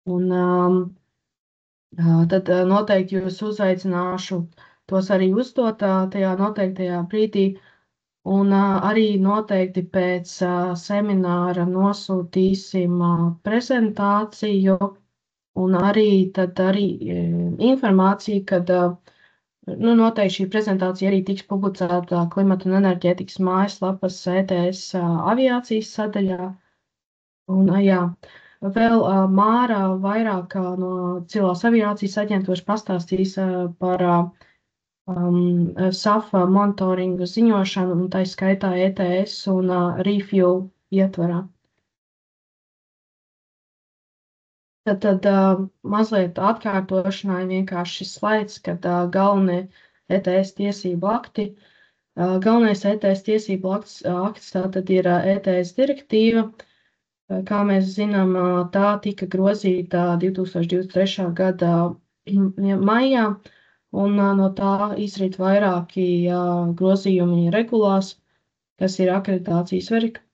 Un tad noteikti jūs uzaicināšu tos arī uzdot tajā noteiktajā brīdī. Un arī noteikti pēc semināra nosūtīsim prezentāciju un arī informāciju, kad noteikti šī prezentācija arī tiks publicēta Klimata un enerģētikas mājaslapas ETS aviācijas sadaļā. Un, jā, vēl Māra vairāk no civilās aviācijas aģentūras pastāstīs par SAF monitoringu ziņošanu, un tā skaitā ETS un refuel ietvarā. Tad mazliet atkārtošanai vienkārši šis slaids, kad galvenie ETS tiesību akti. Galvenais ETS tiesību akts tātad ir ETS direktīva. Kā mēs zinām, tā tika grozīta 2023. gada maijā, un no tā izrit vairāki grozījumi regulās, kas ir akreditācijas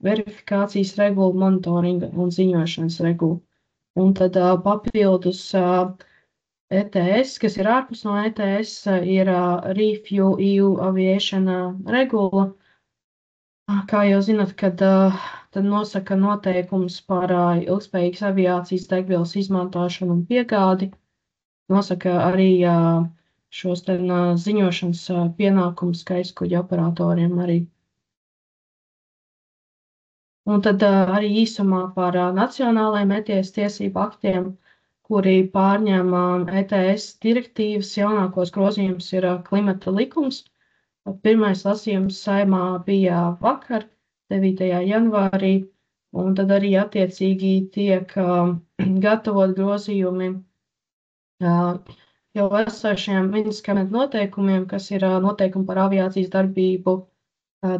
verifikācijas regula, monitoringa un ziņošanas regula. Un tad papildus ETS, kas ir ārpus no ETS, ir Refuel EU Aviation regula. Kā jau zinat, kad tad nosaka noteikums par ilgspējīgas aviācijas degvielas izmantošanu un piegādi, nosaka arī šos ziņošanas pienākumus skaistkuģa operatoriem arī. Un tad arī īsumā par nacionālajiem ETS tiesību aktiem, kuri pārņem ETS direktīvas. Jaunākos grozījumus ir klimata likums. Pirmais lasījums Saeimā bija vakar, 9. janvārī, un tad arī attiecīgi tiek gatavot grozījumi jau esošajiem vidas klimata noteikumiem, kas ir noteikumi par aviācijas darbību,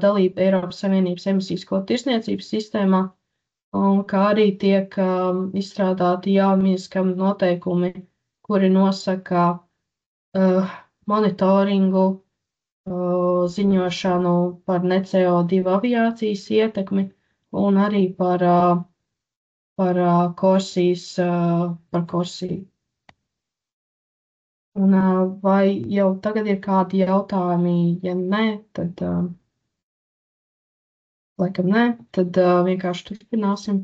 dalību Eiropas Savienības emisijas kvotu tirdzniecības sistēmā, un kā arī tiek izstrādāti jauni noteikumi, kuri nosaka monitoringu, ziņošanu par ne CO2 aviācijas ietekmi un arī par Korsiju. Un vai jau tagad ir kādi jautājumi? Ja nē, tad laikam nē, tad vienkārši turpināsim.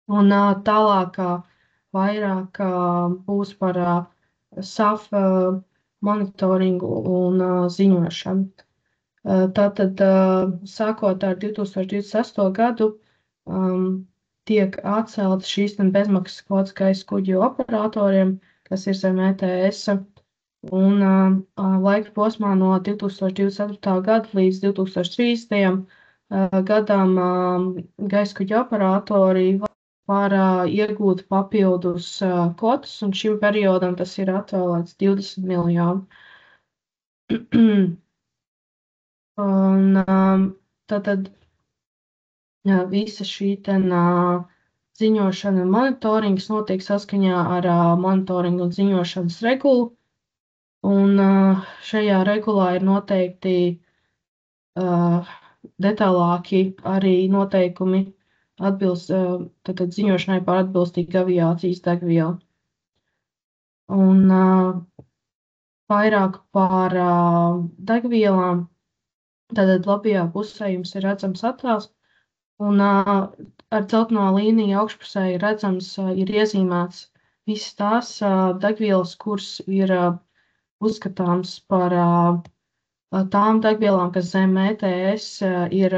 Un tālāk vairāk būs par SAF monitoringu un ziņošanu. Tātad, sākot ar 2028. gadu, tiek atceltas šīs bezmaksas kvotas gaisa kuģu operatoriem, kas ir zem ETS, un laika posmā no 2024. gada līdz 2030. gadam gaisa kuģu operatori var iegūt papildus kvotas, un šim periodam tas ir atvēlēts 20 miljoni. Un tātad visa šī ziņošana un monitorings notiek saskaņā ar monitoringu un ziņošanas regulu. Un šajā regulā ir noteikti detālāki arī noteikumi tātad ziņošanai par atbilstīgu aviācijas degvielu. Un vairāk par degvielām. Tātad labajā pusē jums ir redzams attēls, un ar dzelteno līniju augšpusē ir redzams, ir iezīmēts visas tās degvielas, kuras ir uzskatāms par tām degvielām, kas zem ETS ir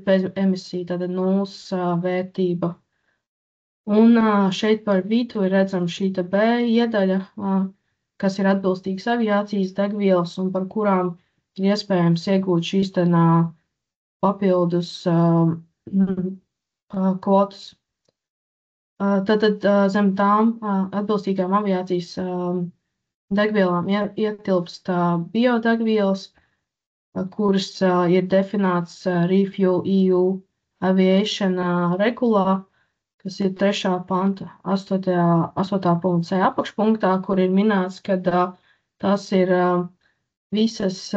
bez emisiju, tātad nulles vērtība. Un šeit par vidu ir redzama šī B iedaļa, kas ir atbilstīgas aviācijas degvielas un par kurām ir iespējams iegūt šīs papildus kvotas. Tātad zem tām atbilstīgām aviācijas degvielām ietilpst biodegvielas, kuras ir definētas Refuel EU Aviation regulā, kas ir 3. panta 8. punkta apakšpunktā, kur ir minēts, ka tas ir visas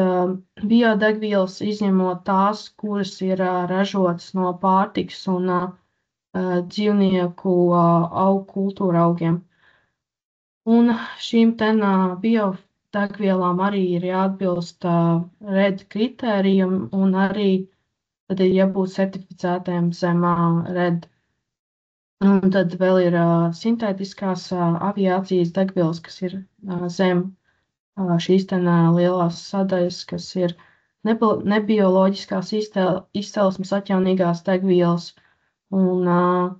biodegvielas, izņemot tās, kuras ir ražotas no pārtikas un dzīvnieku kultūra augiem. Un šīm biodegvielām arī ir jāatbilst RED kritērijam un arī tad ir jābūt certificētiem zem RED. Un tad vēl ir sintētiskās aviācijas degvielas, kas ir zem šīs lielās sadaļas, kas ir nebioloģiskās izcelsmes atjaunīgās degvielas un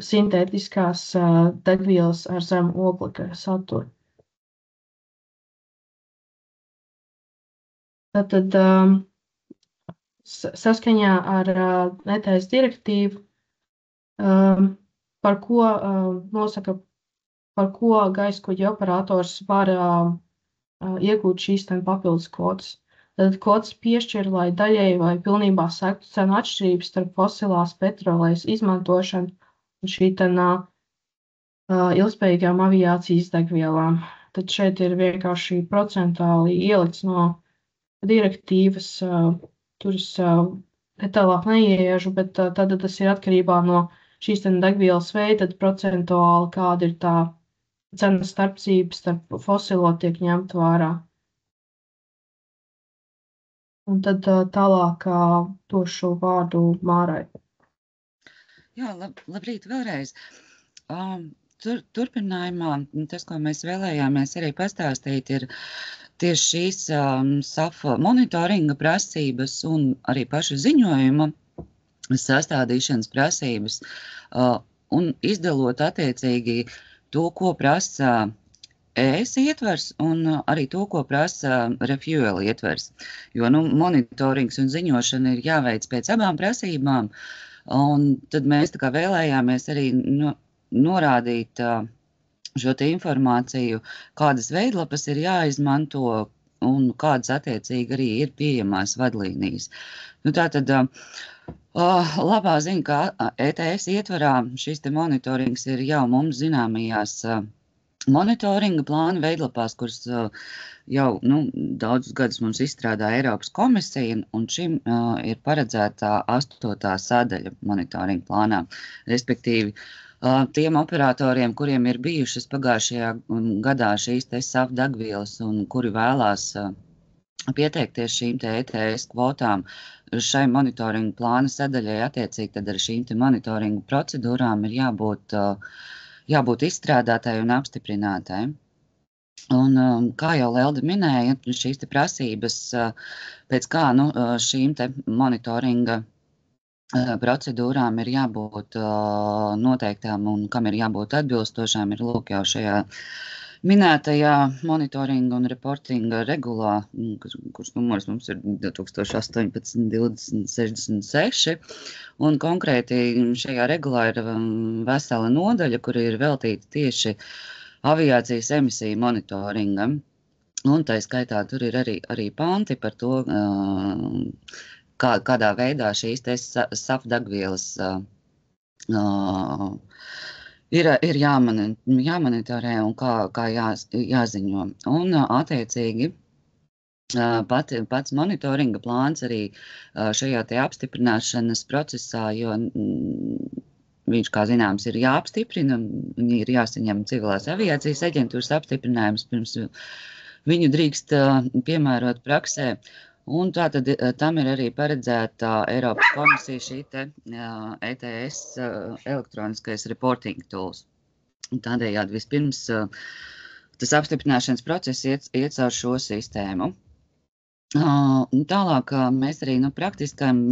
sintētiskās degvielas ar zemu oglekļa saturu. Tātad saskaņā ar ETS direktīvu, par ko nosaka, par ko gaiskuģi operators var iegūt šīs papildus kvotas. Tad kvotas piešķir, lai daļēji vai pilnībā sektu cenu atšķirības starp fosilās petrolejas izmantošanu un šī ilgspējīgām aviācijas degvielām. Tad šeit ir vienkārši procentāli ielikts no direktīvas, tur es detālāk neieiešu, bet tad tas ir atkarībā no šīs degvielas veida, tad procentuāli kāda ir tā cenas starpcība starp fosilo tiek ņemt vērā. Un tad tālāk došu vārdu Mārai. Jā, labrīt vēlreiz. Turpinājumā tas, ko mēs vēlējāmies arī pastāstīt, ir tieši šīs SAF monitoringa prasības un arī pašu ziņojuma sastādīšanas prasības un izdalot attiecīgi to, ko prasa ES ietvers un arī to, ko prasa Refuel ietvers. Jo monitorings un ziņošana ir jāveic pēc abām prasībām, un tad mēs tā kā vēlējāmies arī norādīt šo te informāciju, kādas veidlapas ir jāizmanto un kādas attiecīgi arī ir pieejamās vadlīnijas. Tātad labā ziņa, ka ETS ietvarā šis te monitorings ir jau mums zināmajās monitoringa plāna veidlapās, kuras jau daudzus gadus mums izstrādā Eiropas komisija, un šim ir paredzētā 8. sadaļa monitoringa plānā, respektīvi tiem operatoriem, kuriem ir bijušas pagājušajā gadā šīs te SAF degvielas un kuri vēlās pieteikties šīm te ETS kvotām, šai monitoringa plāna sadaļai attiecīgi tad ar šīm te monitoringa procedūrām ir jābūt izstrādātai un apstiprinātai. Un, kā jau Lelde minēja, šīs te prasības, pēc kā šīm te monitoringa procedūrām ir jābūt noteiktām un kam ir jābūt atbilstošām, ir lūk jau šajā minētajā monitoringa un reportinga regulā, kurš numurs mums ir 2018-2066, un konkrēti šajā regulā ir vesela nodaļa, kur ir veltīta tieši aviācijas emisiju monitoringam, un tā skaitā tur ir arī panti par to, kādā veidā šīs te SAF degvielas ir jāmonitorē un kā jāziņo. Un attiecīgi pats monitoringa plāns arī šajā te apstiprināšanas procesā, jo viņš, kā zināms, ir jāapstiprina, un ir jāsaņem civilās aviācijas aģentūras apstiprinājums, pirms viņu drīkst piemērot praksē. Un tātad tam ir arī paredzēta Eiropas komisija šī te ETS elektroniskais reporting tools. Tādējādi vispirms tas apstiprināšanas process iet caur šo sistēmu. Tālāk mēs arī praktiskām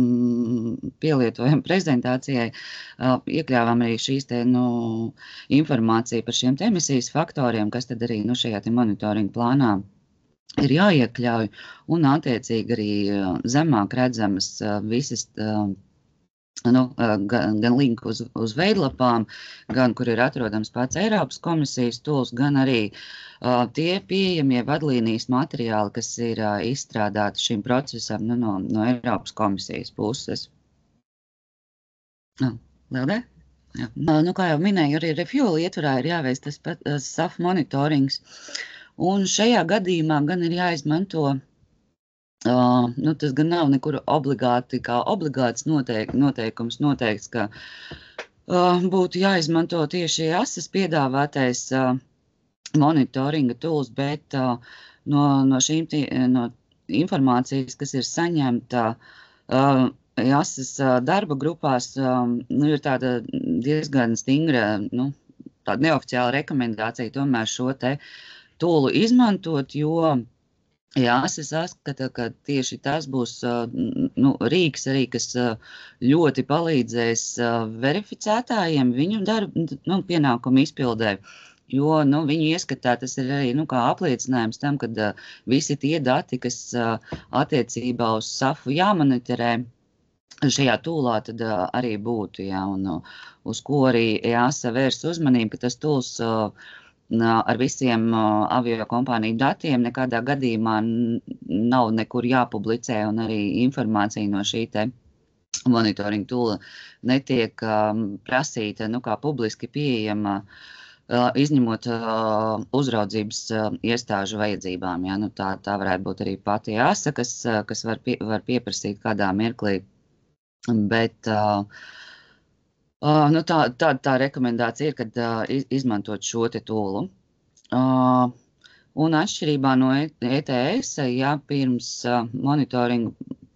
pielietojam prezentācijai, iekļāvām arī šīs te informāciju par šiem te emisijas faktoriem, kas tad arī šajā te monitoringa plānā ir jāiekļauj, un attiecīgi arī zemāk redzamas visas, gan linku uz veidlapām, gan, kur ir atrodams pats Eiropas komisijas tools, gan arī tie pieejamie vadlīnijas materiāli, kas ir izstrādāti šim procesam no Eiropas komisijas puses. Lelde? Jā. Kā jau minēju, arī Refuel ietvarā ir jāveic tas SAF monitorings. Un šajā gadījumā gan ir jāizmanto, tas gan nav nekur obligāti, kā obligāts noteikums noteikts, ka būtu jāizmanto tieši ASAS piedāvātais monitoringa tools, bet no šīm no informācijas, kas ir saņemta ASAS darba grupās, ir tāda diezgan stingra, tāda neoficiāla rekomendācija tomēr šo te tūlu izmantot, jo ASAS saskata, ka tieši tas būs rīks arī, kas ļoti palīdzēs verificētājiem viņu darbu pienākumu izpildē. Jo viņu ieskatā tas ir arī kā apliecinājums tam, ka visi tie dati, kas attiecībā uz SAFu jāmonitorē, šajā tūlā tad arī būtu, un uz ko arī ASA vērs uzmanību, ka tas tūls ar visiem avio kompāniju datiem nekādā gadījumā nav nekur jāpublicē, un arī informācija no šī te monitoringa tūla netiek prasīta kā publiski pieejama, izņemot uzraudzības iestāžu vajadzībām. Ja? Tā varētu būt arī pati ASA, kas var pieprasīt kādā mirklī. Bet tā rekomendācija ir, kad izmantot šo te tūlu. Un atšķirībā no ETS, ja pirms monitoringa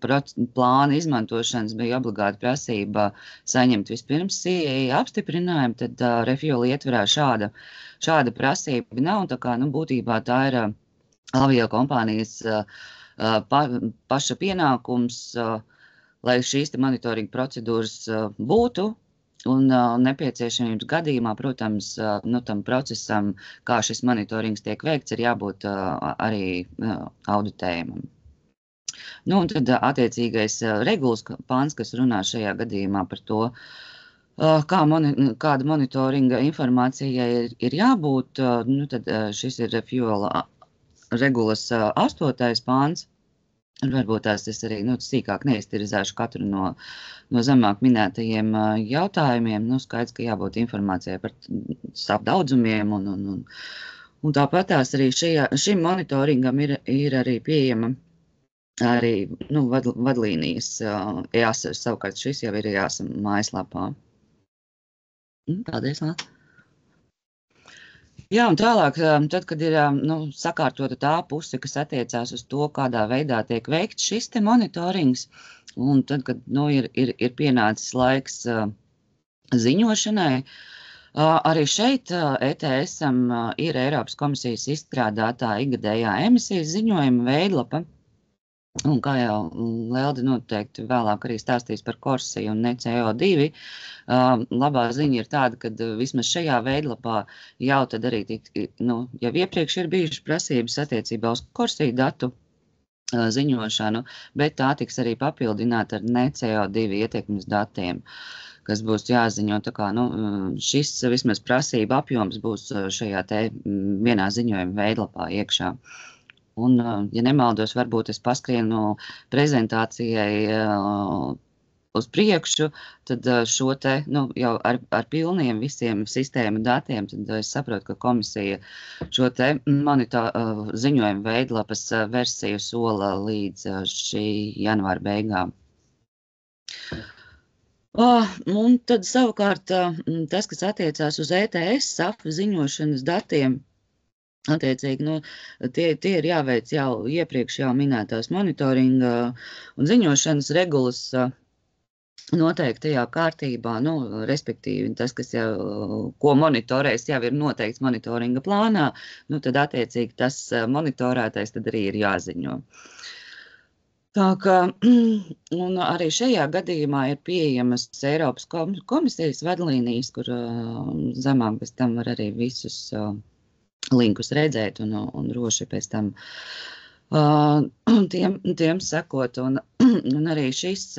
plāna izmantošanas bija obligāta prasība saņemt vispirms CAA apstiprinājumu, tad refuel ietverā šāda prasība nav, un tā kā būtībā tā ir avio kompānijas paša pienākums, lai šīs monitoringa procedūras būtu, un nepieciešamības gadījumā, protams, tam procesam, kā šis monitorings tiek veikts, ir jābūt arī auditējumam. Un tad attiecīgais regulas pāns, kas runā šajā gadījumā par to, kāda monitoringa informācijai ir jābūt, tad šis ir fuel regulas 8. pāns. Varbūt es arī sīkāk neiztirizēšu katru no zemāk minētajiem jautājumiem. Skaidrs, ka jābūt informācijai par SAF daudzumiem, un tāpat arī šim monitoringam ir arī pieejama arī vadlīnijas EASA, savukārt šis jau ir EASA mājaslapā. Paldies, Lāt. Jā, un tālāk, tad, kad ir sakārtota tā puse, kas attiecās uz to, kādā veidā tiek veikts šis te monitorings, un tad, kad ir pienācis laiks ziņošanai, arī šeit ETS-am ir Eiropas komisijas izstrādātā ikgadējā emisijas ziņojuma veidlapa. Un kā jau Lelde noteikti vēlāk arī stāstīs par Korsiju un ne CO2, labā ziņa ir tāda, ka vismaz šajā veidlapā jau tad arī jau iepriekš ir bijušas prasības attiecībā uz Korsiju datu ziņošanu, bet tā tiks arī papildināta ar ne CO2 ietekmes datiem, kas būs jāziņo. Tā kā šis vismaz prasība apjoms būs šajā te vienā ziņojuma veidlapā iekšā. Un, ja nemaldos, varbūt es paskrienu prezentācijai uz priekšu, tad šo te jau ar pilniem visiem sistēmu datiem, tad es saprotu, ka komisija šo te ziņojumu veidlapas versiju sola līdz šī janvāra beigām. Un tad savukārt tas, kas attiecās uz ETS SAF ziņošanas datiem, attiecīgi, tie ir jāveic jau iepriekš jau minētās monitoringa un ziņošanas regulas noteiktajā kārtībā, respektīvi tas, kas jau, ko monitorēs, jau ir noteikts monitoringa plānā, tad attiecīgi tas monitorētais tad arī ir jāziņo. Tā kā, un arī šajā gadījumā ir pieejamas Eiropas komisijas vadlīnijas, kur zemāk bez tam var arī visus linkus redzēt un droši pēc tam tiem sekot. Un arī šis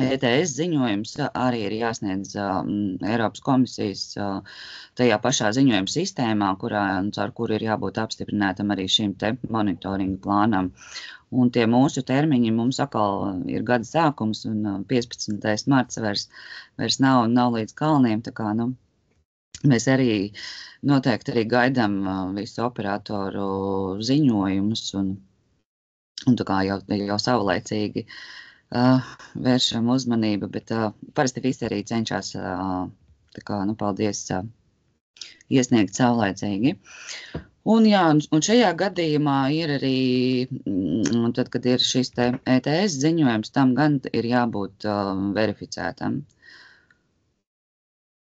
ETS ziņojums arī ir jāsniedz Eiropas komisijas tajā pašā ziņojuma sistēmā, caur kuru ir jābūt apstiprinātam arī šim te monitoringa plānam. Un tie mūsu termiņi mums atkal ir gada sākums, un 15. marts vairs nav līdz kalniem, tā kā, mēs arī noteikti arī gaidām visu operatoru ziņojumus un tā kā jau savlaicīgi vēršam uzmanību, bet parasti visi arī cenšas, paldies, iesniegt saulaicīgi. Un, jā, un šajā gadījumā ir arī, tad, kad ir šis te ETS ziņojums, tam gan ir jābūt verificētam.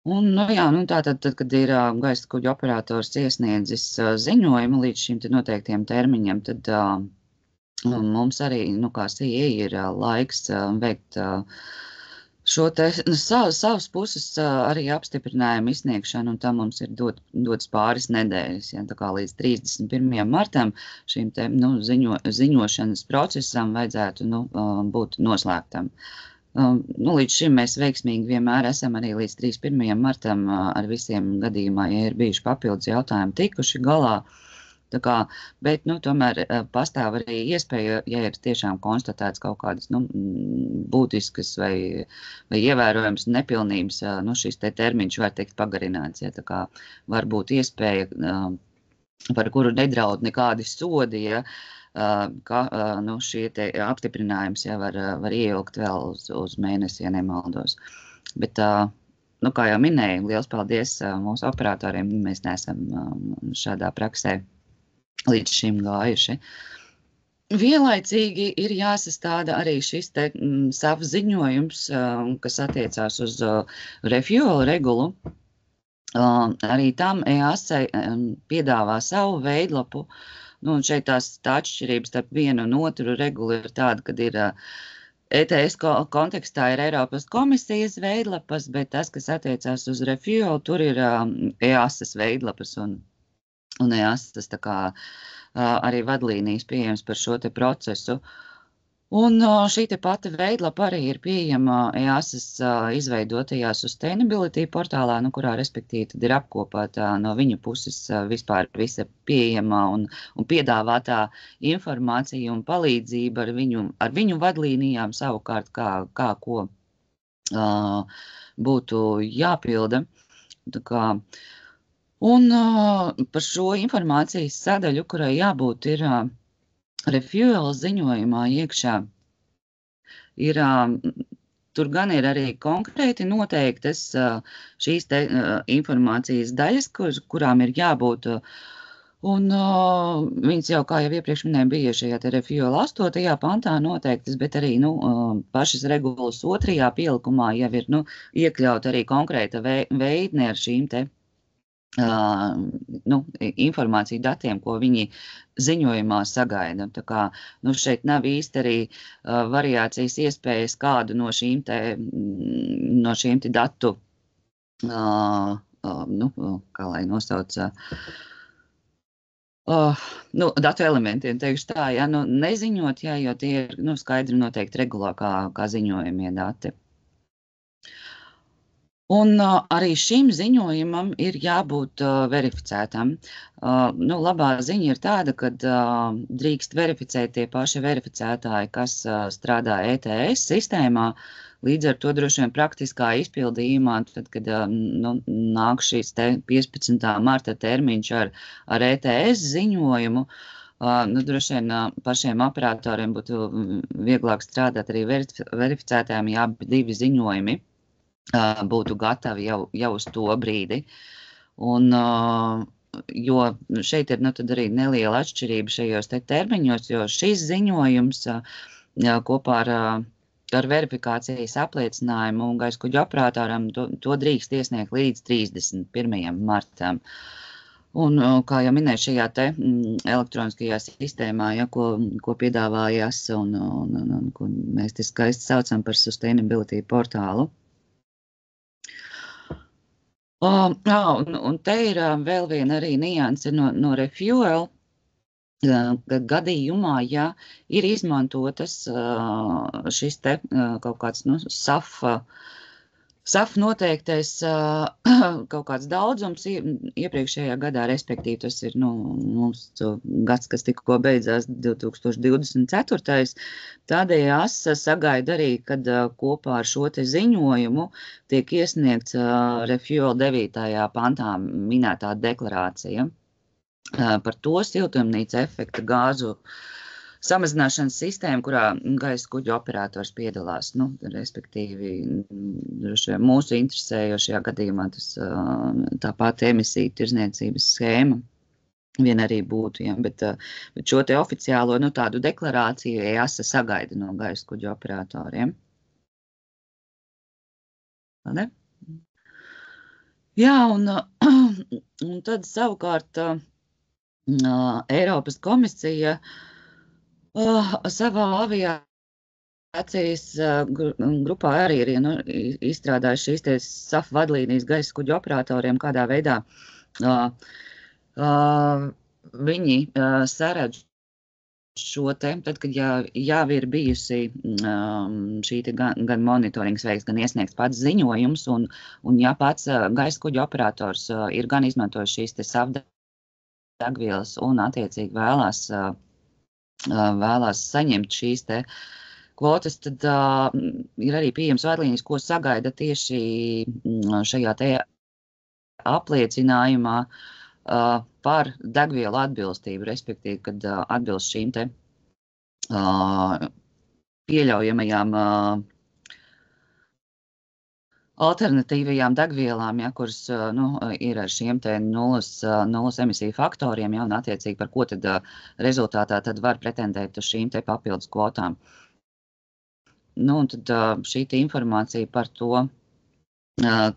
Un, jā, tātad, tad, kad ir gaisa kuģu operators iesniedzis ziņojumu līdz šim noteiktiem termiņam, tad mums arī, kā CIA, ir laiks veikt šo te savas puses arī apstiprinājumu izsniegšanu, un tam mums ir dots pāris nedēļas. Ja, tā kā līdz 31. martam šīm te ziņošanas procesam vajadzētu būt noslēgtam. Līdz šim mēs veiksmīgi vienmēr esam arī līdz 31. martam ar visiem gadījumā, ja ir bijuši papildus jautājumi, tikuši galā. Bet tomēr pastāv arī iespēja, ja ir tiešām konstatēts kaut kādas būtiskas vai ievērojams nepilnības, šis te termiņš var tikt pagarināts. Ja, tā kā var būt iespēja, par kuru nedraud nekādi sodi, ja, ka šie te apstiprinājums ja, var ieilgt vēl uz mēnesi, ja nemaldos. Bet, kā jau minēju, liels paldies mūsu operatoriem, mēs neesam šādā praksē līdz šim gājuši. Vienlaicīgi ir jāsastāda arī šis te savs ziņojums, kas attiecās uz refuel regulu. Arī tam EASA piedāvā savu veidlapu. Un šeit tā atšķirības starp vienu un otru regulu ir tāda, kad ir ETS kontekstā ir Eiropas komisijas veidlapas, bet tas, kas attiecās uz refuel, tur ir EASAs veidlapas un EASAs tā kā arī vadlīnijas pieejams par šo te procesu. Un šī te pati veidlapa arī ir pieejama EASAs izveidotajā Sustainability portālā, kurā respektīvi tad ir apkopāta no viņa puses vispār visa pieejamā un piedāvātā informācija un palīdzība ar viņu vadlīnijām savukārt, kā ko būtu jāpilda. Un par šo informācijas sadaļu, kurai jābūt ir refuel ziņojumā iekšā, tur gan ir arī konkrēti noteiktas šīs te informācijas daļas, kurām ir jābūt, un viņas jau, kā jau iepriekš minēju, bija šajā te refuel 8. pantā noteiktas, bet arī pašas regulas 2. pielikumā jau ir iekļaut arī konkrēta veidne ar šīm te informāciju datiem, ko viņi ziņojumā sagaida. Tā kā šeit nav īsti arī variācijas iespējas kādu no šīm te datu, kā lai nosauc, datu elementiem, teikšu tā, ja, neziņot, ja, jo tie ir skaidri noteikti regulā kā ziņojumie dati. Un arī šim ziņojumam ir jābūt verificētam. Labā ziņa ir tāda, ka drīkst verificēt tie paši verificētāji, kas strādā ETS sistēmā. Līdz ar to droši vien praktiskā izpildījumā, tad, kad nāk šīs 15. marta termiņš ar ETS ziņojumu, droši vien pašiem operatoriem būtu vieglāk strādāt arī verificētājiem, ja divi ziņojumi būtu gatavi jau uz to brīdi. Un, jo šeit ir tad arī neliela atšķirība šajos te termiņos, jo šis ziņojums kopā ar verifikācijas apliecinājumu un gaisa kuģu operatoram to drīkst iesniegt līdz 31. martam. Un, kā jau minēju, šajā te elektroniskajā sistēmā, ja, ko piedāvājas un ko mēs te skaisti saucam par Sustainability portālu. Un te ir vēl viena arī nianse no refuel, gadījumā, ja ir izmantotas šis te kaut kāds SAF noteiktais kaut kāds daudzums iepriekšējā gadā, respektīvi tas ir mums gads, kas tikko beidzās 2024. Tādēļ ASA sagaida arī, kad kopā ar šo te ziņojumu tiek iesniegts refuel 9. pantā minētā deklarācija par to siltumnīca efekta gāzu samazināšanas sistēma, kurā gaisa kuģa operators piedalās. Nu, respektīvi, mūsu interesējošajā gadījumā tas tā pati emisiju tirdzniecības schēma vien arī būtu, ja, bet šo te oficiālo, nu, tādu deklarāciju EASA sagaida no gaisa kuģa operatoriem. Ne? Jā, un tad savukārt Eiropas komisija savā aviācijas grupā arī ir izstrādājuši šīs te SAF vadlīnijas gaisa kuģu operatoriem, kādā veidā viņi saredz šo te, tad, kad jau ir bijusi šī te gan monitorings veiks, gan iesniegts pats ziņojums, un ja pats gaisa kuģu operators ir gan izmantojis šīs te SAF degvielas un attiecīgi vēlās saņemt šīs te kvotas, tad ir arī pieejams vadlīnijas, ko sagaida tieši šajā te apliecinājumā par degvielu atbilstību, respektīvi, kad atbilst šīm te pieļaujamajām alternatīvajām degvielām, ja, kuras ir ar šiem te nulles emisiju faktoriem, ja, un attiecīgi par ko tad rezultātā tad var pretendēt uz šīm te papildus kvotām. Nu, un tad šī te informācija par to,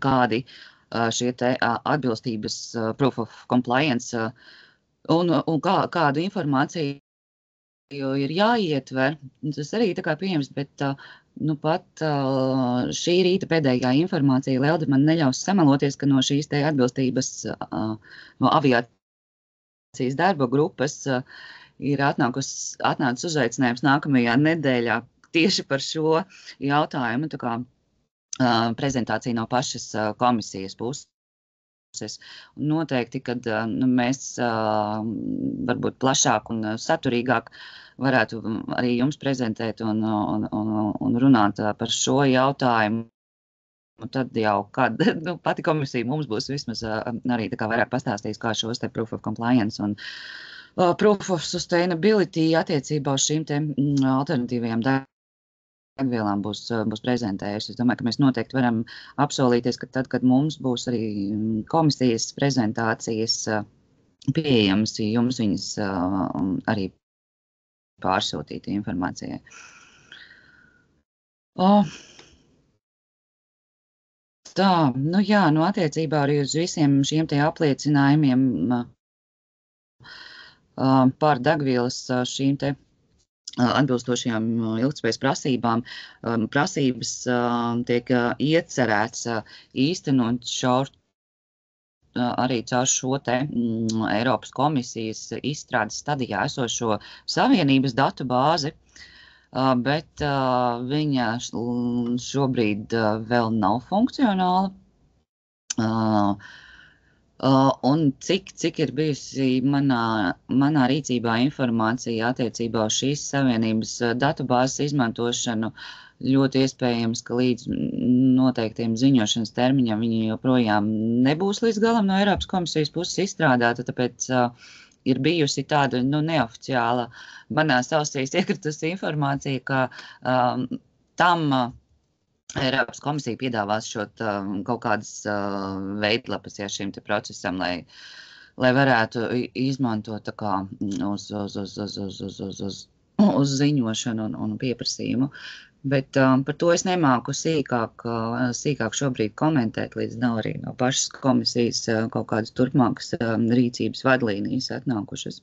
kādi šie te atbilstības proof of compliance un kādu informāciju ir jāietver, tas arī tā kā pieejams, bet nu pat šī rīta pēdējā informācija, Lelde, man neļaus samaloties, ka no šīs te atbilstības no aviācijas darba grupas ir atnācis uzaicinājums nākamajā nedēļā tieši par šo jautājumu, tā kā prezentācija no pašas komisijas puses. Noteikti, kad mēs varbūt plašāk un saturīgāk varētu arī jums prezentēt un runāt par šo jautājumu. Tad jau, kad pati komisija mums būs vismaz arī tā kā vairāk pastāstījis, kā šos te proof of compliance un proof of sustainability attiecībā uz šīm te alternatīvajām degvielām būs prezentējusi. Es domāju, ka mēs noteikti varam apsolīties, ka tad, kad mums būs arī komisijas prezentācijas pieejamas, jums viņas arī pārsūtīt informācijai. Tā, nu jā, attiecībā arī uz visiem šiem te apliecinājumiem par degvielas šīm te atbilstošajām ilgtspējas prasībām, prasības tiek iecerēts īstenot arī caur šo te Eiropas komisijas izstrādes stadijā esošo savienības datu bāzi, bet viņa šobrīd vēl nav funkcionāla. Un cik ir bijusi manā rīcībā informācija attiecībā uz šīs savienības datubāzes izmantošanu, ļoti iespējams, ka līdz noteiktiem ziņošanas termiņam viņi joprojām nebūs līdz galam no Eiropas komisijas puses izstrādāta, tāpēc ir bijusi tāda neoficiāla manās ausīs iekritusi informācija, ka tam Eiropas komisija piedāvās šot kaut kādas veidlapas šim te procesam, lai varētu izmantot tā kā uz ziņošanu un pieprasījumu. Bet par to es nemāku sīkāk šobrīd komentēt, līdz nav arī no pašas komisijas kaut kādas turpmākas rīcības vadlīnijas atnākušas.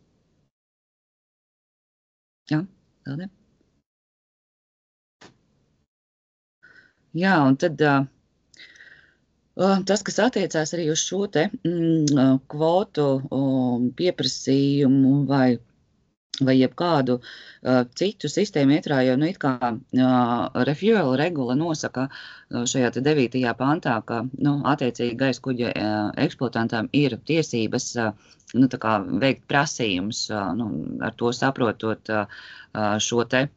Jā, tāda. Jā, un tad tas, kas attiecās arī uz šo te kvotu pieprasījumu vai jebkādu citu sistēmu ietrā, jo it kā refuel regula nosaka šajā te 9. pantā, ka attiecīgi gaisa kuģa eksploatantam ir tiesības tā kā veikt prasījumus, ar to saprotot šo te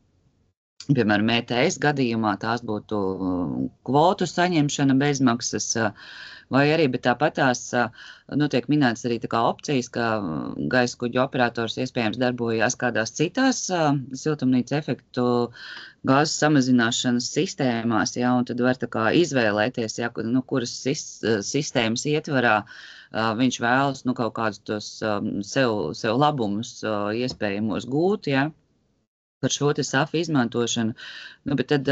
Piemēram, ETS gadījumā tās būtu kvotu saņemšana bezmaksas, vai arī, bet tāpat tās tiek minētas arī tā kā opcijas, ka gaisa kuģu operators iespējams darbojās kādās citās siltumnīca efektu gāzes samazināšanas sistēmās, ja, un tad var tā kā izvēlēties, ja, kuras sistēmas ietvarā viņš vēlas kaut kādus tos sev labumus iespējamos gūt, ja, par šo te SAF izmantošanu. Bet tad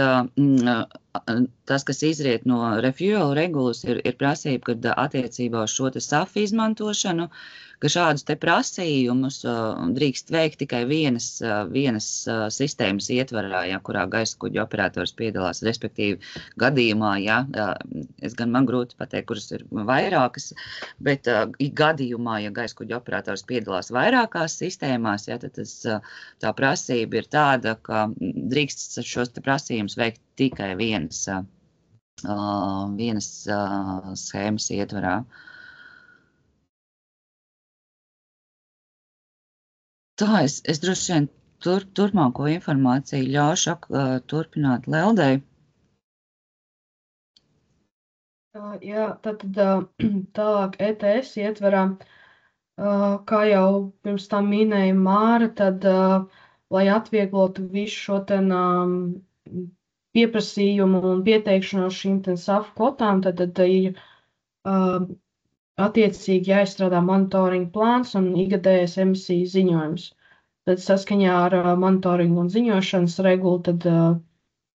tas, kas izriet no refuel regulas, ir prasība, ka attiecībā uz šo te SAF izmantošanu, ka šādus te prasījumus drīkst veikt tikai vienas sistēmas ietvarā, ja, kurā gaisa kuģa operators piedalās, respektīvi gadījumā, ja, man grūti pateikt, kuras ir vairākas, bet gadījumā, ja gaisa kuģa operators piedalās vairākās sistēmās, ja, tad tā prasība ir tāda, ka drīkst šos te prasījumus veikt tikai vienas schēmas ietvarā. Tā, es droši vien turpmāko informāciju ļaušu turpināt Leldei. Jā, tad tālāk ETS ietverā, kā jau pirms tam minēja Māra, tad, lai atvieglotu visu šo pieprasījumu un pieteikšanos šīm SAF kvotām, tad ir attiecīgi jāizstrādā monitoringa plāns un ikgadējais emisiju ziņojums. Tad saskaņā ar monitoringu un ziņošanas regulu, tad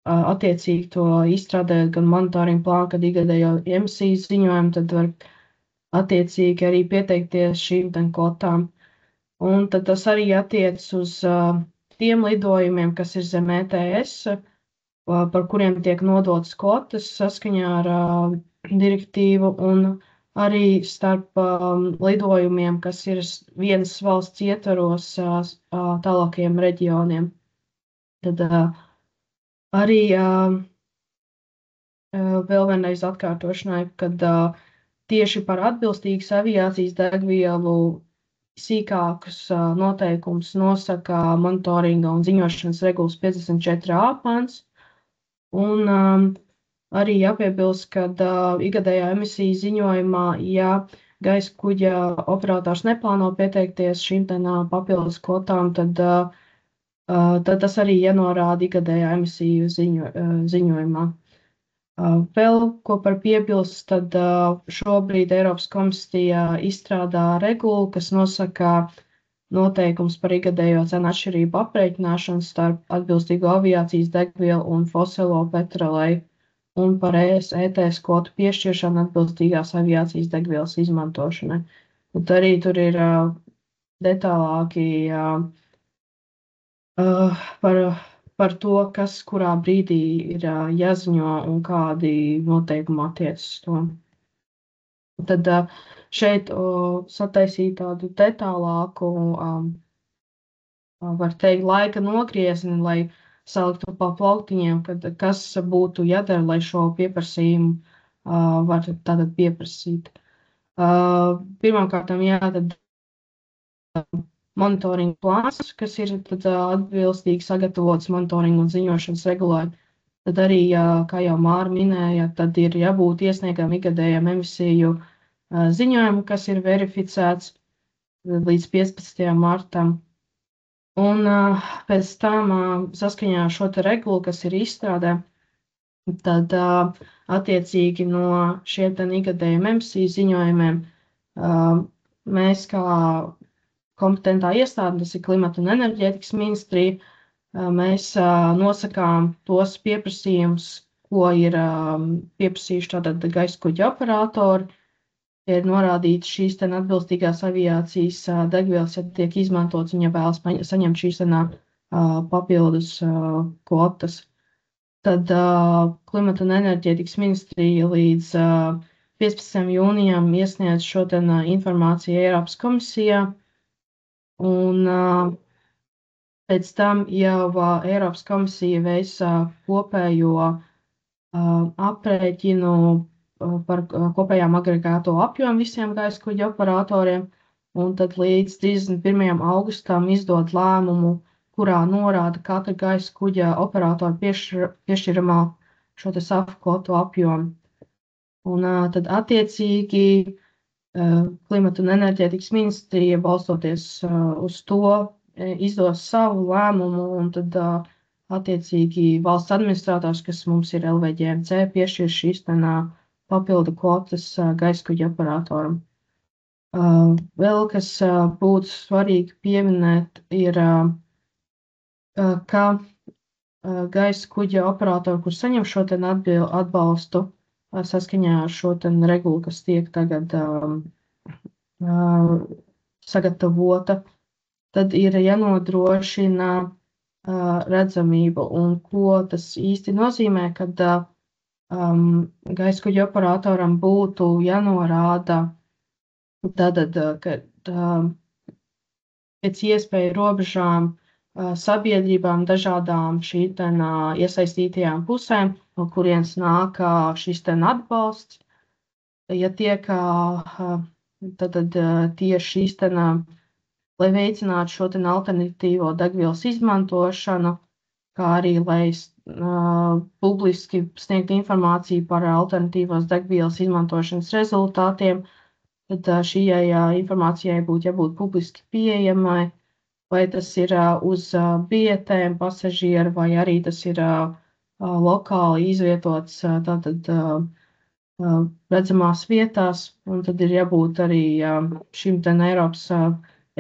attiecīgi to izstrādājot gan monitoringa plānu, gan ikgadējo emisiju ziņojumu, tad var attiecīgi arī pieteikties šīm kvotām. Un tad tas arī attiec uz tiem lidojumiem, kas ir zem ETS, par kuriem tiek nodotas kvotas saskaņā ar direktīvu, un arī starp lidojumiem, kas ir vienas valsts ietvaros tālākajiem reģioniem. Tad arī vēl vienreiz atkārtošanai, kad tieši par atbilstīgas aviācijas degvielu sīkākus noteikumus nosaka monitoringa un ziņošanas regulas 54a pants. Un arī jāpiebilst, ka ikgadējā emisiju ziņojumā, ja gaisa kuģa operators neplāno pieteikties šīm papildus kvotām, tad tas arī jānorāda ikgadējā emisiju ziņojumā. Vēl ko par piebilst, tad šobrīd Eiropas komisija izstrādā regulu, kas nosaka noteikums par ikgadējo cenu atšķirību aprēķināšanu starp atbilstīgo aviācijas degvielu un fosilo petroleju un par ETS kvotu piešķiršanu atbilstīgās aviācijas degvielas izmantošanai. Un arī tur ir detālāki par to, kas kurā brīdī ir jāziņo un kādi noteikumi attiecas uz to. Tad šeit sataisīt tādu detālāku, var teikt, laika nogriezni, lai saliktu pa plauktiņiem, kas būtu jādara, lai šo pieprasījumu var tātad pieprasīt. Pirmkārt, tad monitoringa plāns, kas ir tad atbilstīgi sagatavots monitoringa un ziņošanas regulai. Tad arī, kā jau Māra minēja, tad ir jābūt iesniegam ikgadējam emisiju ziņojumu, kas ir verificēts līdz 15. martam. Un pēc tam saskaņā ar šo te regulu, kas ir izstrādē, tad attiecīgi no šiem ikgadējiem emisiju ziņojumiem mēs kā kompetentā iestāde, tas ir Klimata un enerģētikas ministrija, mēs nosakām tos pieprasījumus, ko ir pieprasījuši tātad gaisa kuģa operatori. Ir norādīts šīs atbilstīgās aviācijas degvielas, ja tiek izmantots, un ja vēlas saņemt šīs papildus kvotas. Tad Klimata un enerģētikas ministrija līdz 15. jūnijam iesniedz šo informāciju Eiropas komisijā. Un pēc tam jau Eiropas komisija veic kopējo aprēķinu par kopējām agregāto apjomu visiem gaisa kuģa operatoriem, un tad līdz 31. augustam izdod lēmumu, kurā norāda katra gaisa kuģa operatora piešķiramā šo te SAF kvotu apjomu. Un tad attiecīgi Klimata un enerģētikas ministrija, balstoties uz to, izdos savu lēmumu, un tad attiecīgi valsts administrators, kas mums ir LVGMC, piešķir šīs papildu kvotas gaisa kuģa operatoram. Vēl kas būtu svarīgi pieminēt, ir, ka gaisa kuģa operatori, kur saņem šo atbalstu saskaņā ar šo regulu, kas tiek tagad sagatavota, tad ir jānodrošina redzamība. Un ko tas īsti nozīmē, kad gaisa kuģa operatoram būtu jānorāda, tātad, ka pēc iespēju robežām sabiedrībām, dažādām šīm iesaistītajām pusēm, no kurienes nāk šis atbalsts, ja tiek tātad tieši šīs, lai veicinātu šo alternatīvo degvielas izmantošanu, kā arī lai publiski sniegtu informāciju par alternatīvās degvielas izmantošanas rezultātiem, tad šījai informācijai būtu jābūt publiski pieejamai, vai tas ir uz biļetēm pasažieru, vai arī tas ir lokāli izvietots tātad redzamās vietās, un tad ir jābūt arī šim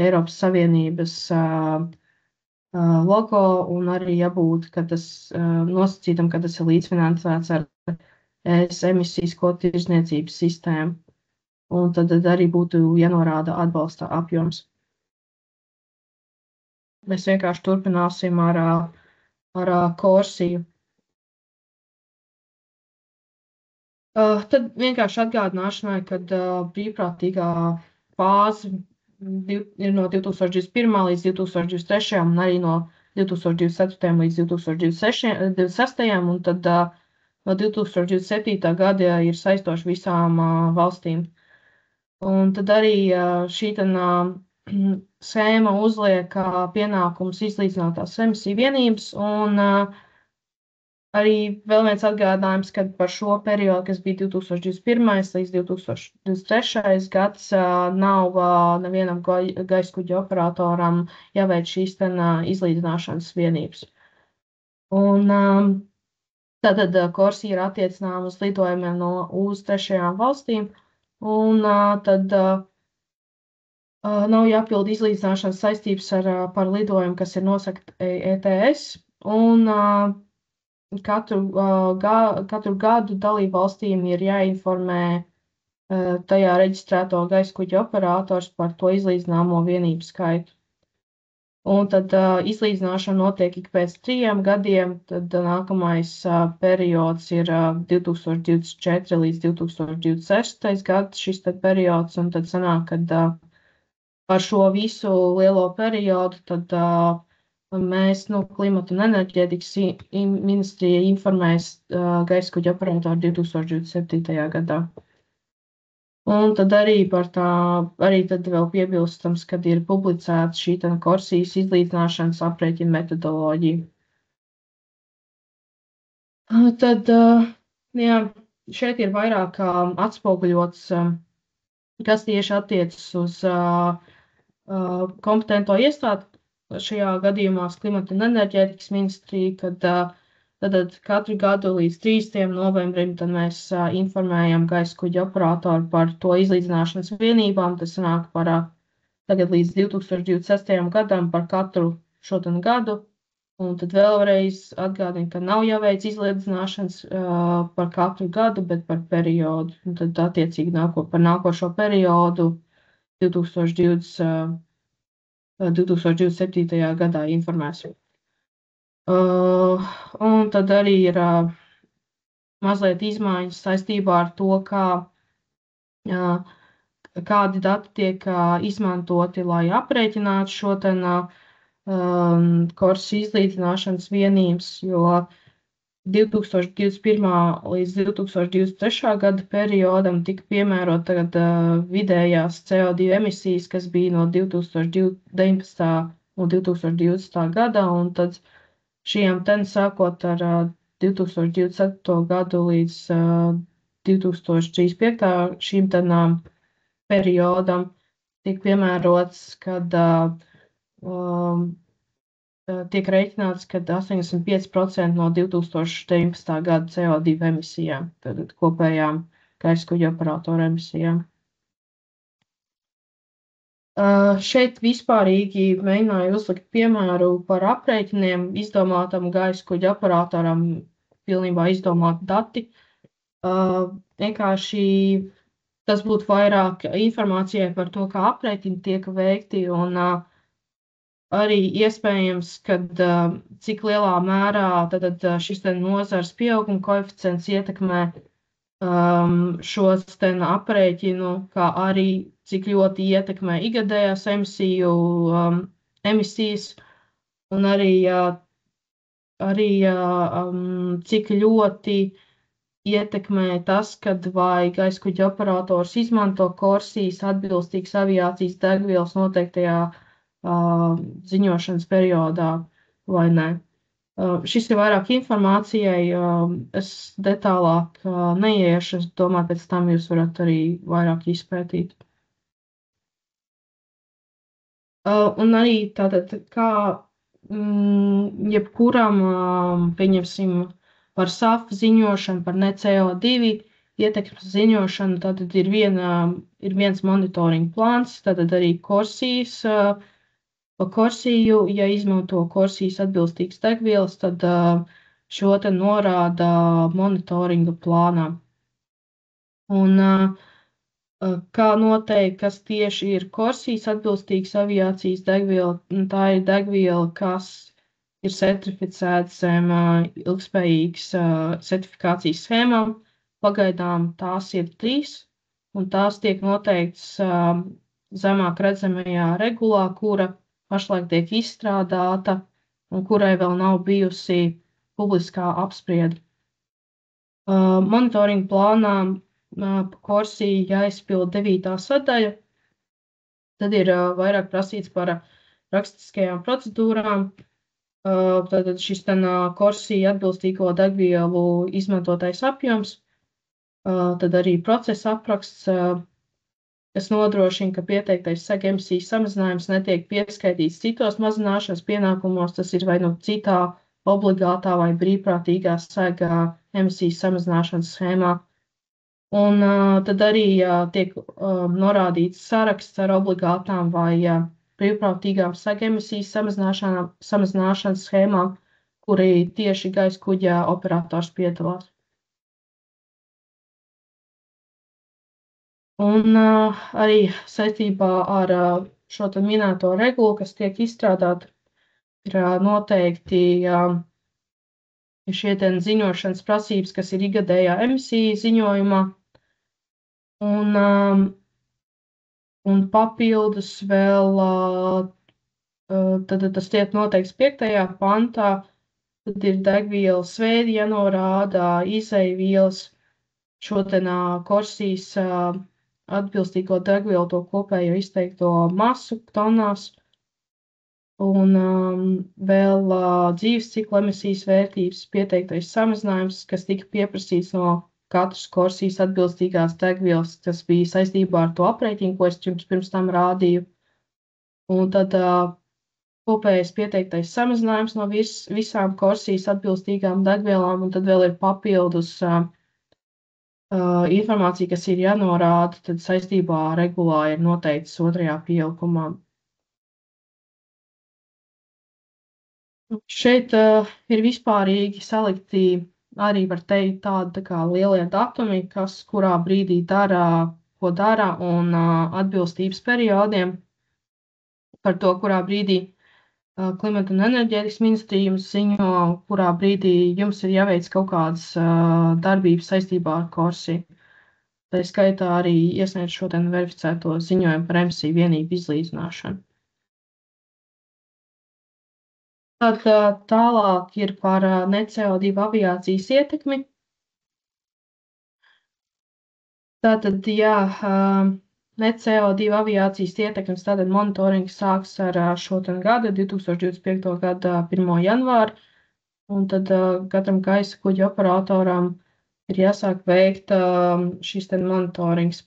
Eiropas Savienības logo, un arī jābūt, ka tas nosacītam, ka tas ir līdzfinansēts ar ES emisijas kvotu tirdzniecības sistēmu. Un tad arī būtu jānorāda atbalsta apjoms. Mēs vienkārši turpināsim ar Korsiju. Tad vienkārši atgādināšanai, kad brīvprātīgā fāze ir no 2021. līdz 2023. un arī no 2024. līdz 2026. un tad no 2027. gada ir saistoši visām valstīm. Un tad arī šī schēma uzliek pienākums izlīdzināt tās emisiju vienības, un arī vēl viens atgādinājums, ka par šo periodu, kas bija 2021. līdz 2023. gads, nav nevienam gaisa kuģa operatoram jāveic šīs izlīdzināšanas vienības. Un tātad Korsija ir attiecināma uz lidojumiem uz trešajām valstīm, un tad nav jāpild izlīdzināšanas saistības par lidojumu, kas ir nosakta ETS, un katru gadu dalību valstīm ir jāinformē tajā reģistrēto gaisa kuģa operators par to izlīdzināmo vienību skaitu. Un tad izlīdzināšana notiek ik pēc 3 gadiem, tad nākamais periods ir 2024 līdz 2026. gads šis periods, un tad sanāk, kad par šo visu lielo periodu tad mēs Klimata un enerģētikas ministrija informēs gaisa kuģa operatoru 2027. gadā. Un tad arī arī tad vēl piebilstams, kad ir publicēta šī Korsijas izlīdzināšanas aprēķina metodoloģija. Tad, jā, šeit ir vairāk atspoguļots, kas tieši attiecas uz kompetento iestādi, šajā gadījumā Klimata un enerģētikas ministrija, kad tad katru gadu līdz 3. novembrim tad mēs informējam gaisa kuģa operatoru par to izlīdzināšanas vienībām. Tas sanāk par tagad līdz 2026. gadam par katru šo gadu. Un tad vēlreiz atgādinu, ka nav jāveic izlīdzināšanas par katru gadu, bet par periodu. Un tad attiecīgi par nākošo periodu 2027. gadā informēsim. Un tad arī ir mazliet izmaiņas saistībā ar to, kādi dati tiek izmantoti, lai aprēķinātu šo Korsijas izlīdzināšanas vienības, jo 2021. līdz 2023. gada periodam tika piemērot tagad vidējās CO2 emisijas, kas bija no 2019. un 2020. Gadā, un tad šiem ten sākot ar 2027. gadu līdz 2035. šīm tenām periodam tiek piemērots, kad tiek rēķināts, ka 85% no 2019. gada CO2 emisijām, tad kopējām gaisa kuģa operatoru emisijām. Šeit vispārīgi mēģināju uzlikt piemēru par aprēķiniem izdomātam gaisa kuģa operatoram, pilnībā izdomāti dati. Vienkārši tas būtu vairāk informācijai par to, kā aprēķini tiek veikti, un arī iespējams, kad cik lielā mērā tad šis nozars pieauguma koeficients ietekmē šos aprēķinu, kā arī cik ļoti ietekmē ikgadējās emisijas, un arī cik ļoti ietekmē tas, kad vai gaisa kuģa operators izmanto korsijas atbilstīgas aviācijas degvielas noteiktajā ziņošanas periodā vai nē. Šis ir vairāk informācijai, es detālāk neiešu, es domāju, pēc tam jūs varat arī vairāk izpētīt. Un arī tātad, kā jebkuram, pieņemsim, par SAF ziņošanu, par ne CO2 ietekmes ziņošanu, tātad ir viens monitoringa plāns, tātad arī korsijas, pa korsiju, ja izmanto korsijas atbilstīgas degvielas, tad šo te norāda monitoringa plānā. Un kā noteikt, kas tieši ir korsijas atbilstīgas aviācijas degviela, tā ir degviela, kas ir certificēta zem ilgspējīgas certifikācijas schēmām. Pagaidām tās ir 3, un tās tiek noteikts zemāk redzamajā regulā, kura pašlaik tiek izstrādāta un kurai vēl nav bijusi publiskā apspriede. Monitoringa plānā pa korsiju jāizpild 9. sadaļa, tad ir vairāk prasīts par rakstiskajām procedūrām, tad šis korsija atbilstīgo degvielu izmantotais apjoms, tad arī procesa apraksts, kas nodrošina, ka pieteiktais seg emisiju samazinājums netiek pieskaitīts citos mazināšanas pienākumos, tas ir vai nu citā obligātā vai brīvprātīgā seg emisiju samazināšanas schēmā. Un tad arī tiek norādīts saraksts ar obligātām vai brīvprātīgām seg emisiju samazināšanas schēmām, kuri tieši gaisa kuģa operators piedalās. Un arī saistībā ar šo minēto regulu, kas tiek izstrādāta, ir noteikti šie ziņošanas prasības, kas ir ikgadējā emisiju ziņojumā. Un papildus vēl, tad tas tiek noteikts 5. pantā, tad ir degvielas veidi jānorāda, izeivielas, šo korsijas atbilstīgo degvielu, to kopējo izteikto masu tonās, un vēl dzīves cikla emisijas vērtības pieteiktais samazinājums, kas tika pieprasīts no katras korsijas atbilstīgās degvielas, kas bija saistībā ar to aprēķinu, ko es jums pirms tam rādīju. Un tad kopējais pieteiktais samazinājums no visām korsijas atbilstīgām degvielām, un tad vēl ir papildus informācija, kas ir jānorāda, tad saistībā ar regulā ir noteikts 2. pielikumā. Šeit ir vispārīgi salikti arī var teikt tādi tā kā lielie datumi, kas kurā brīdī dara, ko dara, un atbilstības periodiem par to, kurā brīdī Klimata un enerģētikas ministrija jums ziņo, kurā brīdī jums ir jāveic kaut kādas darbības saistībā ar korsiju. Tā skaitā arī iesniedz šo verificēto ziņojumu par emisiju vienību izlīdzināšanu. Tad tālāk ir par ne CO2 aviācijas ietekmi. Tātad, jā, ne CO2 aviācijas ietekmes tātad monitorings sāks ar šo gada, 2025. gada 1. janvāru, un tad katram gaisa kuģa operatoram ir jāsāk veikt šis monitorings.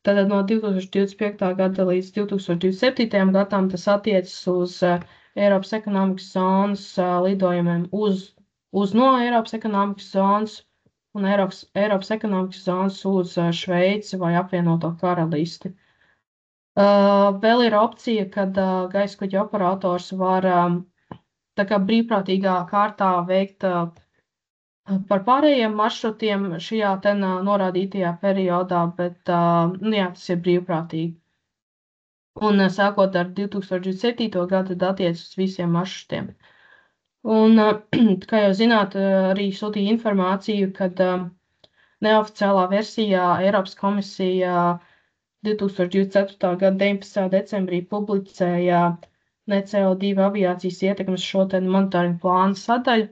Tātad no 2025. gada līdz 2027. gadam tas attiecas uz Eiropas ekonomikas zonas lidojumiem uz no Eiropas ekonomikas zonas un Eiropas ekonomikas zonas uz Šveici vai apvienoto karalisti. Vēl ir opcija, kad gaisa kuģa operators var tā kā brīvprātīgā kārtā veikt par pārējiem maršrutiem šajā norādītajā periodā, bet jā, tas ir brīvprātīgi. Un sākot ar 2007. gadu attiecas uz visiem maršrutiem. Un, kā jau zināt, arī sūtīja informāciju, kad neoficiālā versijā Eiropas komisija 2024. gada 19. decembrī publicēja ne CO2 aviācijas ietekmes šo monitoringu plānu sadaļu.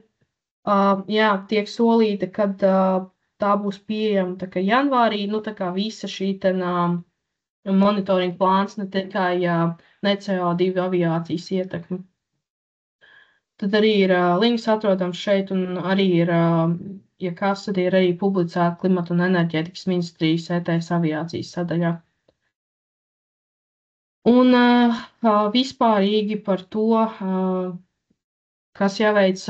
Jā, tiek solīta, kad tā būs pieejama tā kā janvārī, tā kā visa šī monitoringa plāns, ne tikai ne CO2 aviācijas ietekme. Tad arī ir links atrodams šeit, un arī ir, ja kas, tad ir arī publicēta Klimata un enerģētikas ministrijas ETS aviācijas sadaļā. Un vispārīgi par to, kas jāveic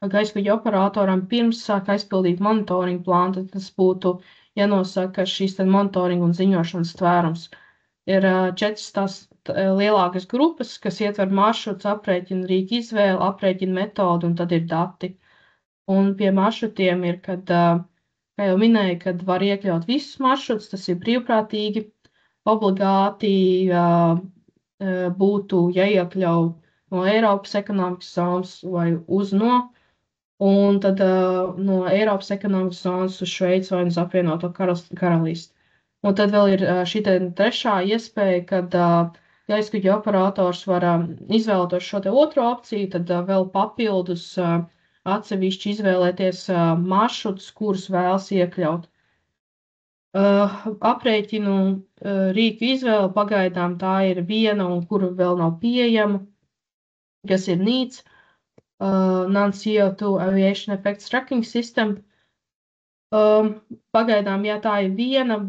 gaisa kuģa operatoram pirms sāk aizpildīt monitoringu plānu, tad tas būtu jānosaka šīs monitoringa un ziņošanas tvērums. Ir 4 tās lielākas grupas, kas ietver maršruts, aprēķina rīku izvēli, aprēķina metodu un tad ir dati. Un pie maršrutiem ir, kad, kā jau minēju, kad var iekļaut visus maršrutus, tas ir brīvprātīgi, obligāti būtu jāiekļau no Eiropas ekonomikas zonas vai uz no. Un tad no Eiropas ekonomikas zonas uz Šveici vai uz apvienoto karalisti. Un tad vēl ir šī trešā iespēja, kad gaisa kuģa operators var izvēlēties šo otro opciju, tad vēl papildus atsevišķi izvēlēties maršrutus, kurus vēlas iekļaut. Aprēķinu rīku izvēle pagaidām tā ir viena, un kura vēl nav pieejama, kas ir NEETS. Non-CO2 Aviation Effects Tracking System. Pagaidām, jā, tā ir viena,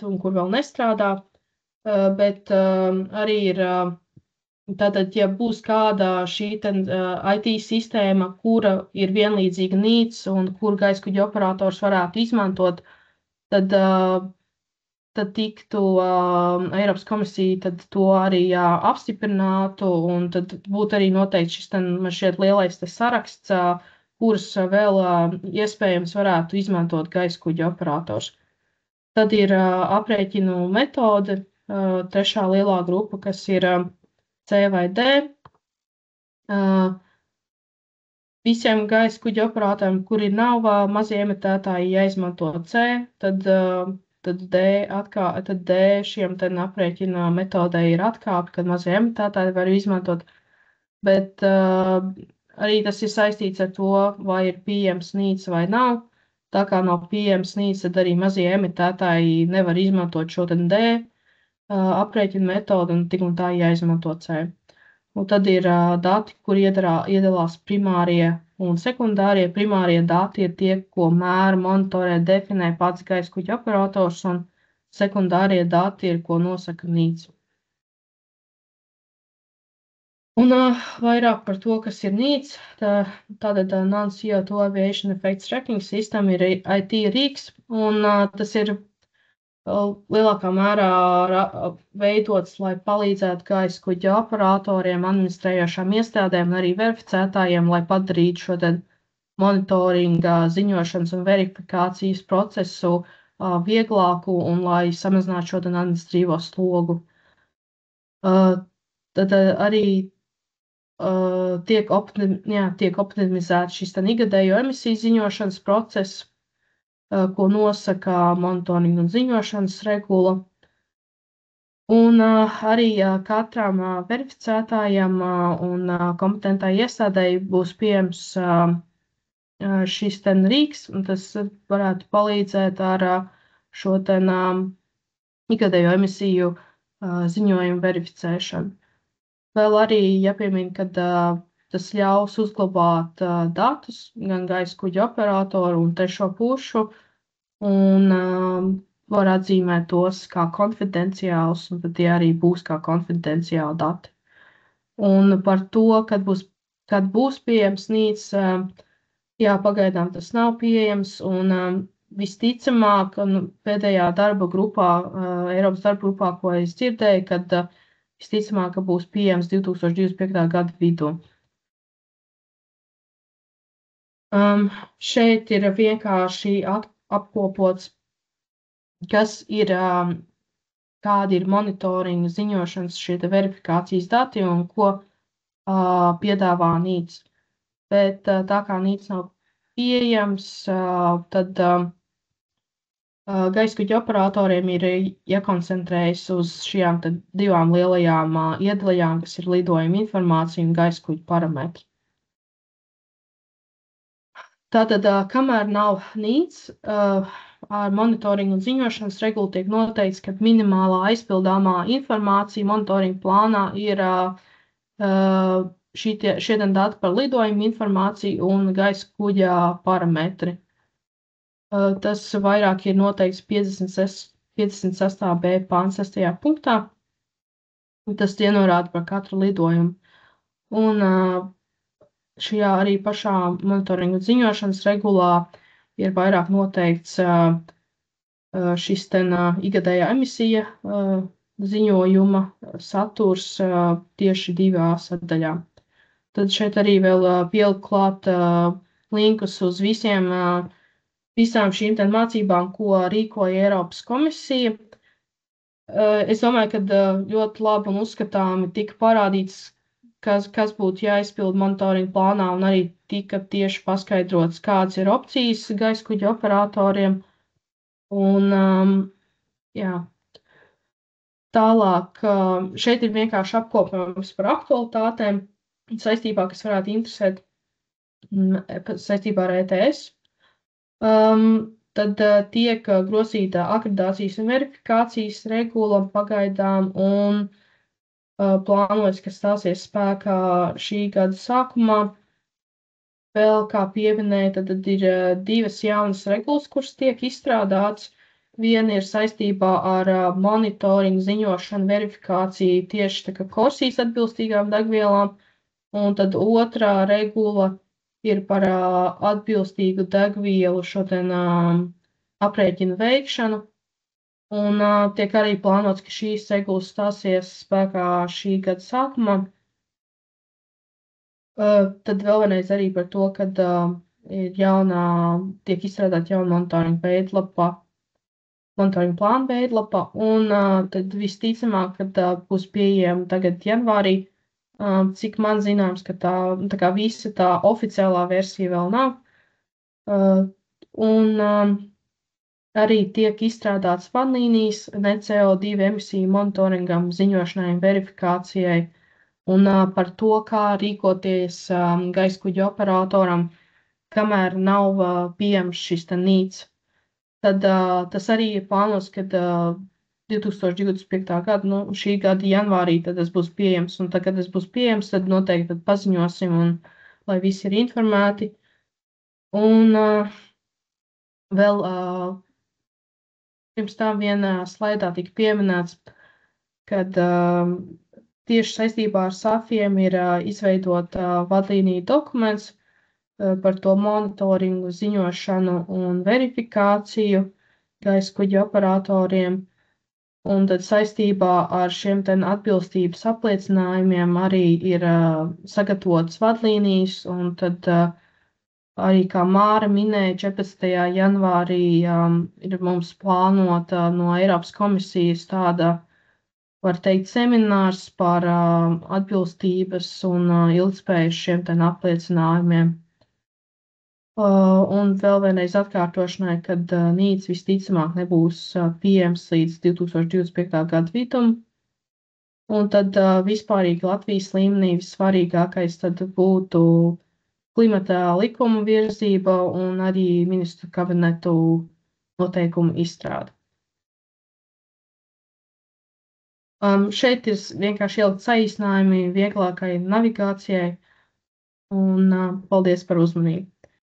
un kur vēl nestrādā, bet arī ir, tātad, ja būs kāda šī IT sistēma, kura ir vienlīdzīga NEETS un kur gaisa kuģa operators varētu izmantot, tad tiktu Eiropas komisija tad to arī apstiprinātu, un tad būtu arī noteikti šis man šķiet lielais saraksts, kurus vēl iespējams varētu izmantot gaisa kuģa operators. Tad ir aprēķinu metode, trešā lielā grupa, kas ir C vai D. Visiem gaisa kuģa operatoriem, kuri nav mazie emitētāji, jāizmanto C, tad D šiem aprēķina metodē ir atkāpe, kad mazie emitētāji var izmantot, bet arī tas ir saistīts ar to, vai ir pieejams NEETS vai nav. Tā kā nav pieejams NEETS, tad arī mazie emitētāji nevar izmantot šo D aprēķina metodu, un tik un tā jāizmanto C. Un tad ir dati, kur iedalās primārie un sekundārie. Primārie dati ir tie, ko mēra, monitorē, definē pats gaisa kuģa operators, un sekundārie dati ir, ko nosaka NEETS. Un vairāk par to, kas ir NEETS, tātad Non-CO2 Aviation Effects Tracking System ir IT rīks, un tas ir lielākā mērā veidots, lai palīdzētu gaisa kuģa operatoriem, administrējošām iestādēm un arī verificētājiem, lai padarītu šo monitoringa, ziņošanas un verifikācijas procesu vieglāku un lai samazinātu šo administratīvo slogu. Tad arī tiek optimizēts šis ikgadējo emisiju ziņošanas process, ko nosaka monitoringa un ziņošanas regula. Un arī katram verificētājam un kompetentai iestādēji būs pieejams šis rīks, un tas varētu palīdzēt ar šo ikgadējo emisiju ziņojumu verificēšanu. Vēl arī jāpiemina, ka tas ļaus uzglabāt datus gan gaisa kuģa operatoru un trešo pušu, un var atzīmēt tos kā konfidenciālus, un tad tie arī būs kā konfidenciāli dati. Un par to, kad būs pieejams NIDS, pagaidām tas nav pieejams, un visticamāk, pēdējā darba grupā, Eiropas darba grupā, ko es dzirdēju, kad visticamāk, ka būs pieejams 2025. gada vidū. Šeit ir vienkārši apkopots, kas ir, kādi ir monitoringa ziņošanas šie verifikācijas dati un ko piedāvā NIDS. Bet tā kā NIDS nav pieejams, tad gaisa kuģa operatoriem ir jākoncentrējas uz šajām divām lielajām iedaļām, kas ir lidojuma informācija un gaisa kuģa parametri. Tātad, kamēr nav NIDS, ar monitoringu un ziņošanas regulu tiek noteikts, ka minimālā aizpildāmā informācija monitoringa plānā ir šie dati par lidojumu informāciju un gaisa kuģa parametri. Tas vairāk ir noteikts 56b pāns 6. punktā. Tas ienorāda par katru lidojumu. Un šajā arī pašā monitoringa ziņošanas regulā ir vairāk noteikts šis ikgadējā emisija ziņojuma saturs tieši 2 sadaļā. Tad šeit arī vēl pielikt klāt linkus uz visām šīm mācībām, ko rīkoja Eiropas komisija. Es domāju, ka ļoti labi un uzskatāmi tika parādīts, kas būtu jāizpild monitoringa plānā, un arī tika tieši paskaidrots, kādas ir opcijas gaisa kuģa operatoriem. Un, tālāk, šeit ir vienkārši apkopojums par aktualitātēm saistībā, kas varētu interesēt saistībā ar ETS. Tad tiek grozīta akreditācijas un verifikācijas regula pagaidām un plānojas, ka stāsies spēkā šī gada sākumā. Vēl, kā pieminēja, tad ir 2 jaunas regulas, kuras tiek izstrādātas. Viena ir saistībā ar monitoringu, ziņošanu, verifikāciju tieši tā kā Korsijas atbilstīgām degvielām, un tad otrā regula ir par atbilstīgu degvielu šo aprēķinu veikšanu. Un tiek arī plānots, ka šīs regulas stāsies spēkā šī gada sākumā. Tad vēl vienreiz arī par to, kad ir tiek izstrādāta jauna monitoringa veidlapa, monitoringa plāna veidlapa, un tad visticamāk, kad būs pieejama tagad janvārī, cik man zināms, ka tā kā visa tā oficiālā versija vēl nav. Un arī tiek izstrādāts vadlīnijas ne CO2 emisiju monitoringam, ziņošanai un verifikācijai, un par to, kā rīkoties gaisa kuģa operatoram, kamēr nav pieejams šis NIDS. Tad tas arī ir plānos, kad 2025. gada, šī gada janvārī, tad tas būs pieejams, un tad, kad tas būs pieejams, tad noteikti paziņosim, un lai visi ir informēti. Un vēl pirms tam vienā slaidā tika pieminēts, kad tieši saistībā ar SAFiem ir izveidot vadlīniju dokuments par to monitoringu, ziņošanu un verifikāciju gaisa kuģa operatoriem. Un tad saistībā ar šiem atbilstības apliecinājumiem arī ir sagatavotas vadlīnijas, un tad arī, kā Māra minēja, 14. janvārī ir mums plānota no Eiropas komisijas tāda, var teikt, seminārs par atbilstības un ilgtspējas šiem apliecinājumiem. Un vēl vienreiz atkārtošanai, kad NIDS visticamāk nebūs pieejams līdz 2025. gada vidum. Un tad vispārīgi Latvijas līmenī vissvarīgākais tad būtu klimata likuma virzība un arī ministru kabinetu noteikumu izstrāde. Šeit ir vienkārši ielikt saīsinājumi vieglākai navigācijai, un paldies par uzmanību.